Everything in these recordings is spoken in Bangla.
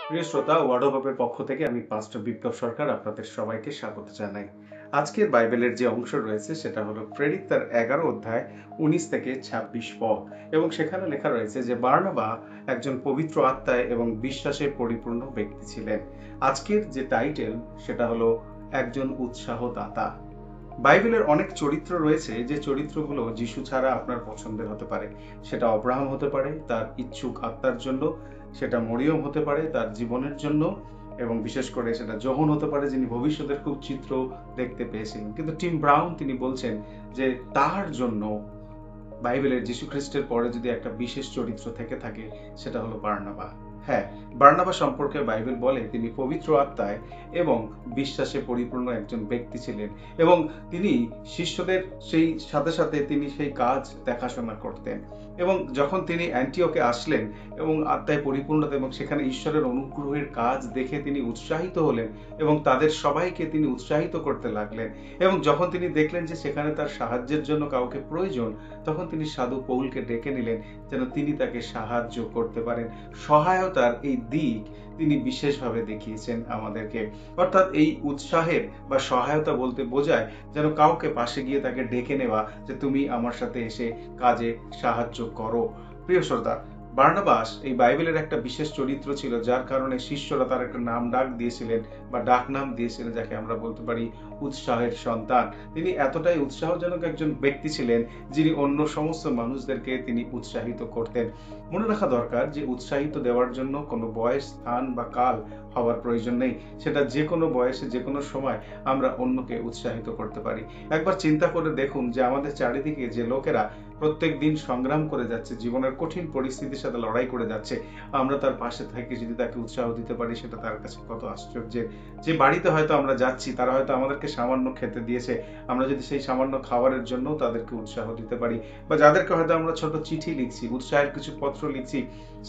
প্রিয় শ্রোতা, ওয়ার্ড অফ হোপের পক্ষ থেকে আমি পাস্টর বিপ্লব সরকার আপনাদের সবাইকে স্বাগত জানাই। আজকের বাইবেলের যে অংশ রয়েছে সেটা হলো প্রেরিত তার 11 অধ্যায় 19 থেকে 26 পদ, এবং সেখানে লেখা রয়েছে যে বার্নাবা একজন পবিত্র আত্মায় এবং বিশ্বাসে পরিপূর্ণ ব্যক্তি ছিলেন। আজকের যে টাইটেল সেটা হলো একজন উৎসাহদাতা। বাইবেলের অনেক চরিত্র রয়েছে যে চরিত্রগুলো যিশু ছাড়া আপনার পছন্দের হতে পারে। সেটা অব্রাহাম হতে পারে তার ইচ্ছুক আত্মার জন্য, সেটা মরিয়ম হতে পারে তার জীবনের জন্য, এবং বিশেষ করে সেটা যোহন হতে পারে যিনি ভবিষ্যতের খুব চিত্র দেখতে পেয়েছিলেন। কিন্তু টিম ব্রাউন তিনি বলছেন যে তার জন্য বাইবেলের যীশু খ্রিস্টের পরে যদি একটা বিশেষ চরিত্র থেকে থাকে সেটা হলো বার্নাবা। হ্যাঁ, বার্নাবা সম্পর্কে বাইবেল বলে তিনি পবিত্র আত্মায় এবং বিশ্বাসে পরিপূর্ণ একজন ব্যক্তি ছিলেন, এবং তিনি শিষ্যদের সেই সাথে সাথে তিনি সেই কাজ দেখাশোনা করতেন। এবং যখন তিনি অ্যান্টিওকে আসলেন এবং আত্মায় পরিপূর্ণতা এবং সেখানে ঈশ্বরের অনুগ্রহের কাজ দেখে তিনি উৎসাহিত হলেন এবং তাদের সবাইকে তিনি উৎসাহিত করতে লাগলেন, এবং যখন তিনি দেখলেন যে সেখানে তার সাহায্যের জন্য কাউকে প্রয়োজন, তখন তিনি সাধু পৌলকে ডেকে নিলেন যেন তিনি তাকে সাহায্য করতে পারেন। সহায়তার এই দিক তিনি বিশেষভাবে দেখিয়েছেন আমাদেরকে। অর্থাৎ এই উৎসাহের বা সহায়তা বলতে বোঝায় যেন কাউকে পাশে গিয়ে তাকে ডেকে নেওয়া যে তুমি আমার সাথে এসে কাজে সাহায্য করো। প্রিয় শ্রোতা, বার্নাবাস এই বাইবেলের একটা বিশেষ চরিত্র ছিল, যার কারণে শিষ্যরা তার একটা নাম ডাক দিয়েছিলেন বা ডাক নাম দিয়েছিলেন, যাকে আমরা বলতে পারি উৎসাহের সন্তান। তিনি এতটাই উৎসাহজনক একজন ব্যক্তি ছিলেন যিনি অন্য সমস্ত মানুষদেরকে তিনি উৎসাহিত করতেন। মনে রাখা দরকার যে উৎসাহিত দেওয়ার জন্য কোনো বয়স, স্থান বা কাল হওয়ার প্রয়োজন নেই। সেটা যে কোনো বয়সে যে কোনো সময় আমরা অন্যকে উৎসাহিত করতে পারি। একবার চিন্তা করে দেখুন যে আমাদের চারিদিকে যে লোকেরা প্রত্যেক দিন সংগ্রাম করে যাচ্ছে, জীবনের কঠিন পরিস্থিতির সাথে লড়াই করে যাচ্ছে, আমরা তার পাশে থেকে যদি তাকে উৎসাহ দিতে পারি সেটা তার কাছে কত আশ্চর্যের। যে বাড়িতে হয়তো আমরা যাচ্ছি, তারা হয়তো আমাদেরকে সামান্য খেতে দিয়েছে, আমরা যদি সেই সামান্য খাবারের জন্য তাদেরকে উৎসাহ দিতে পারি, বা যাদেরকে হয়তো আমরা ছোট চিঠি লিখছি, উৎসাহের কিছু পত্র লিখছি,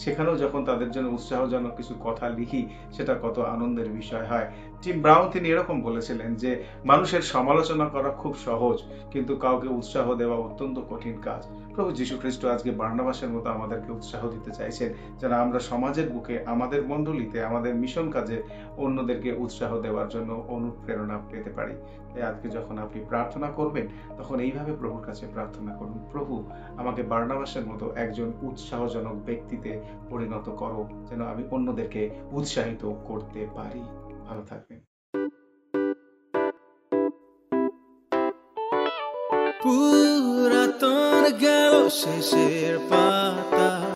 সেখানেও যখন তাদের জন্য উৎসাহজনক কিছু কথা লিখি, সেটা কত আনন্দের বিষয় হয়। টিম ব্রাউন তিনি এরকম বলেছিলেন যে মানুষের সমালোচনা করা খুব সহজ, কিন্তু কাউকে উৎসাহ দেওয়া অত্যন্ত কঠিন কাজ। প্রভু যীশু খ্রিস্ট আজকে বার্নাবাসের মতো আমাদেরকে উৎসাহ দিতে চাইছেন যেন আমরা সমাজের বুকে, আমাদের মণ্ডলীতে, আমাদের মিশন কাজে অন্যদেরকে উৎসাহ দেওয়ার জন্য অনুপ্রেরণা পেতে পারি। তাই আজকে যখন আপনি প্রার্থনা করবেন তখন এইভাবে প্রভুর কাছে প্রার্থনা করুন, প্রভু আমাকে বার্নাবাসের মতো একজন উৎসাহজনক ব্যক্তিতে পরিণত করো যেন আমি অন্যদেরকে উৎসাহিত করতে পারি। ভালো থাকবেন। পুরাতন গেল শেষের পাতা,